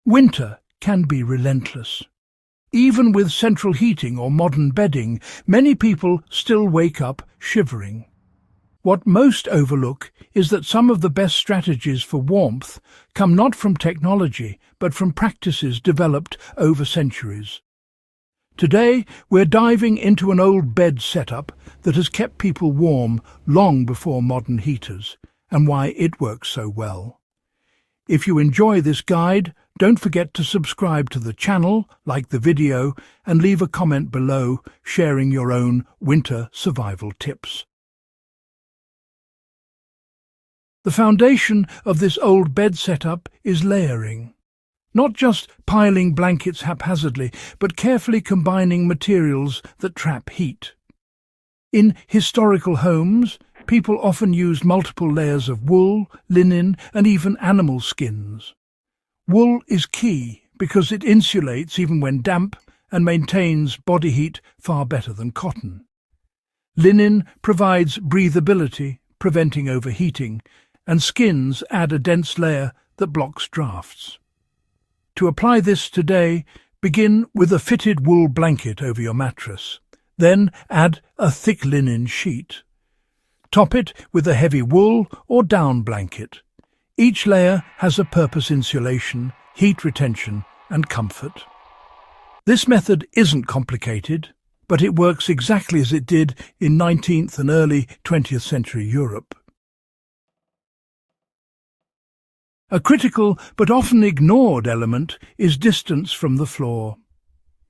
Winter can be relentless. Even with central heating or modern bedding, many people still wake up shivering. What most overlook is that some of the best strategies for warmth come not from technology, but from practices developed over centuries. Today, we're diving into an old bed setup that has kept people warm long before modern heaters, and why it works so well. If you enjoy this guide, don't forget to subscribe to the channel, like the video, and leave a comment below sharing your own winter survival tips. The foundation of this old bed setup is layering. Not just piling blankets haphazardly, but carefully combining materials that trap heat. In historical homes, people often used multiple layers of wool, linen, and even animal skins. Wool is key because it insulates even when damp and maintains body heat far better than cotton. Linen provides breathability, preventing overheating, and skins add a dense layer that blocks drafts. To apply this today, begin with a fitted wool blanket over your mattress. Then add a thick linen sheet. Top it with a heavy wool or down blanket. Each layer has a purpose: insulation, heat retention, and comfort. This method isn't complicated, but it works exactly as it did in 19th and early 20th century Europe. A critical but often ignored element is distance from the floor.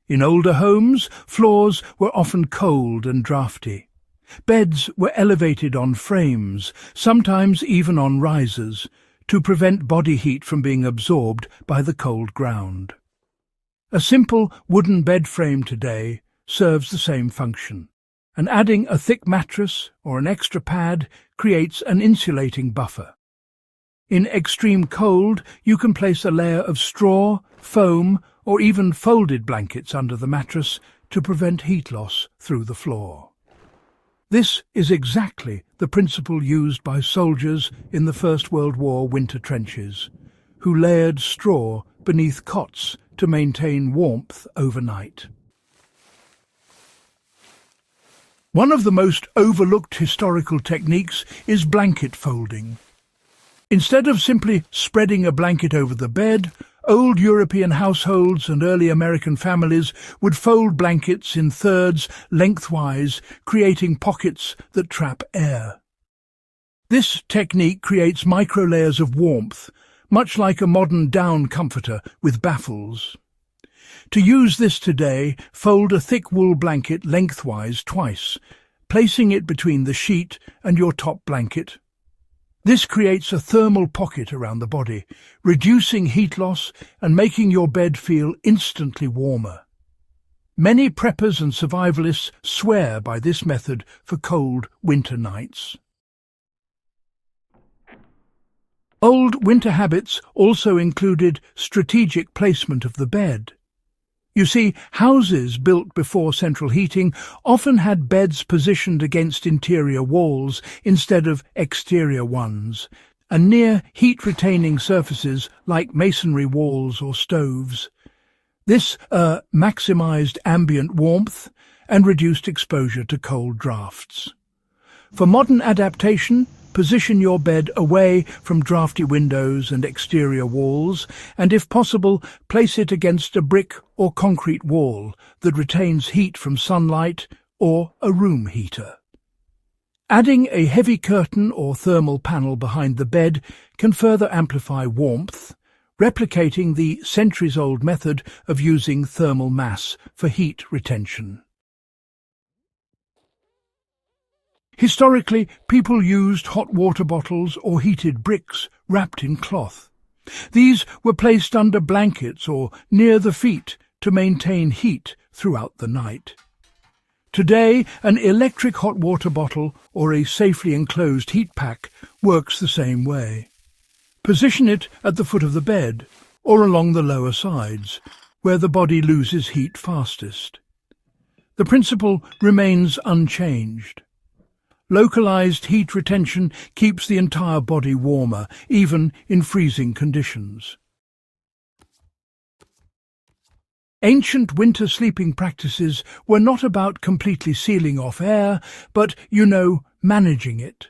In older homes, floors were often cold and drafty. Beds were elevated on frames, sometimes even on risers, to prevent body heat from being absorbed by the cold ground. A simple wooden bed frame today serves the same function, and adding a thick mattress or an extra pad creates an insulating buffer. In extreme cold, you can place a layer of straw, foam, or even folded blankets under the mattress to prevent heat loss through the floor. This is exactly the principle used by soldiers in the First World War winter trenches, who layered straw beneath cots to maintain warmth overnight. One of the most overlooked historical techniques is blanket folding. Instead of simply spreading a blanket over the bed, old European households and early American families would fold blankets in thirds lengthwise, creating pockets that trap air. This technique creates micro-layers of warmth, much like a modern down comforter with baffles. To use this today, fold a thick wool blanket lengthwise twice, placing it between the sheet and your top blanket. This creates a thermal pocket around the body, reducing heat loss and making your bed feel instantly warmer. Many preppers and survivalists swear by this method for cold winter nights. Old winter habits also included strategic placement of the bed. You see, houses built before central heating often had beds positioned against interior walls instead of exterior ones, and near heat-retaining surfaces like masonry walls or stoves. This maximised ambient warmth and reduced exposure to cold drafts. For modern adaptation, position your bed away from drafty windows and exterior walls, and if possible, place it against a brick or concrete wall that retains heat from sunlight or a room heater. Adding a heavy curtain or thermal panel behind the bed can further amplify warmth, replicating the centuries-old method of using thermal mass for heat retention. Historically, people used hot water bottles or heated bricks wrapped in cloth. These were placed under blankets or near the feet to maintain heat throughout the night. Today, an electric hot water bottle or a safely enclosed heat pack works the same way. Position it at the foot of the bed or along the lower sides, where the body loses heat fastest. The principle remains unchanged. Localized heat retention keeps the entire body warmer, even in freezing conditions. Ancient winter sleeping practices were not about completely sealing off air, but, managing it.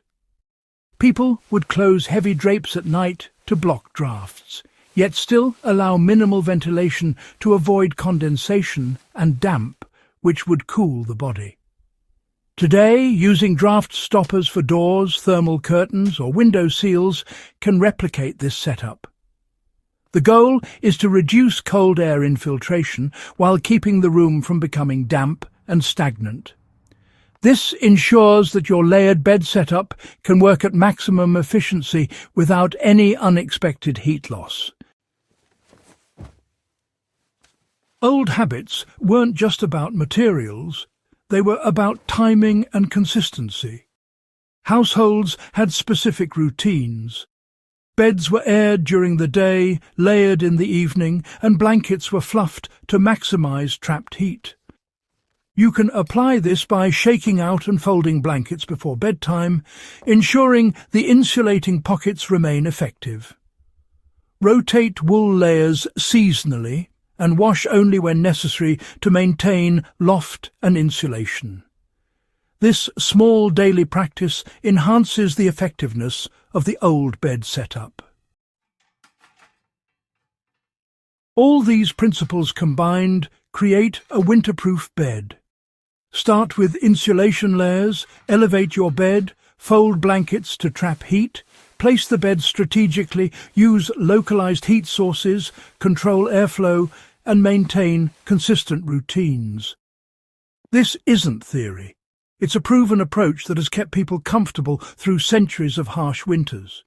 People would close heavy drapes at night to block drafts, yet still allow minimal ventilation to avoid condensation and damp, which would cool the body. Today, using draft stoppers for doors, thermal curtains, or window seals can replicate this setup. The goal is to reduce cold air infiltration while keeping the room from becoming damp and stagnant. This ensures that your layered bed setup can work at maximum efficiency without any unexpected heat loss. Old habits weren't just about materials, they were about timing and consistency. Households had specific routines. Beds were aired during the day, layered in the evening, and blankets were fluffed to maximize trapped heat. You can apply this by shaking out and folding blankets before bedtime, ensuring the insulating pockets remain effective. Rotate wool layers seasonally and wash only when necessary to maintain loft and insulation. This small daily practice enhances the effectiveness of the old bed setup. All these principles combined create a winterproof bed. Start with insulation layers, elevate your bed, fold blankets to trap heat, place the bed strategically, use localized heat sources, control airflow, and maintain consistent routines. This isn't theory. It's a proven approach that has kept people comfortable through centuries of harsh winters.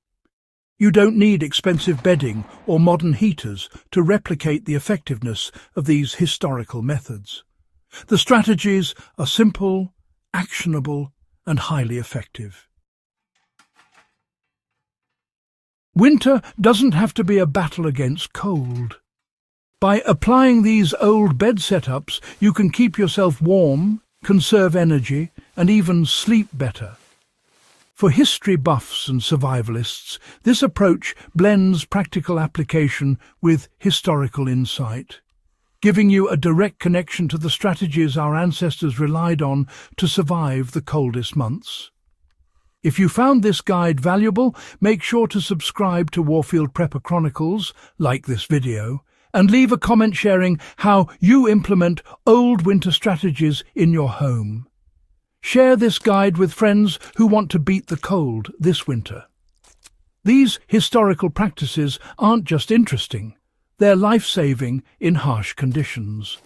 You don't need expensive bedding or modern heaters to replicate the effectiveness of these historical methods. The strategies are simple, actionable, and highly effective. Winter doesn't have to be a battle against cold. By applying these old bed setups, you can keep yourself warm, conserve energy, and even sleep better. For history buffs and survivalists, this approach blends practical application with historical insight, giving you a direct connection to the strategies our ancestors relied on to survive the coldest months. If you found this guide valuable, make sure to subscribe to Warfield Prepper Chronicles, like this video, and leave a comment sharing how you implement old winter strategies in your home. Share this guide with friends who want to beat the cold this winter. These historical practices aren't just interesting, they're life-saving in harsh conditions.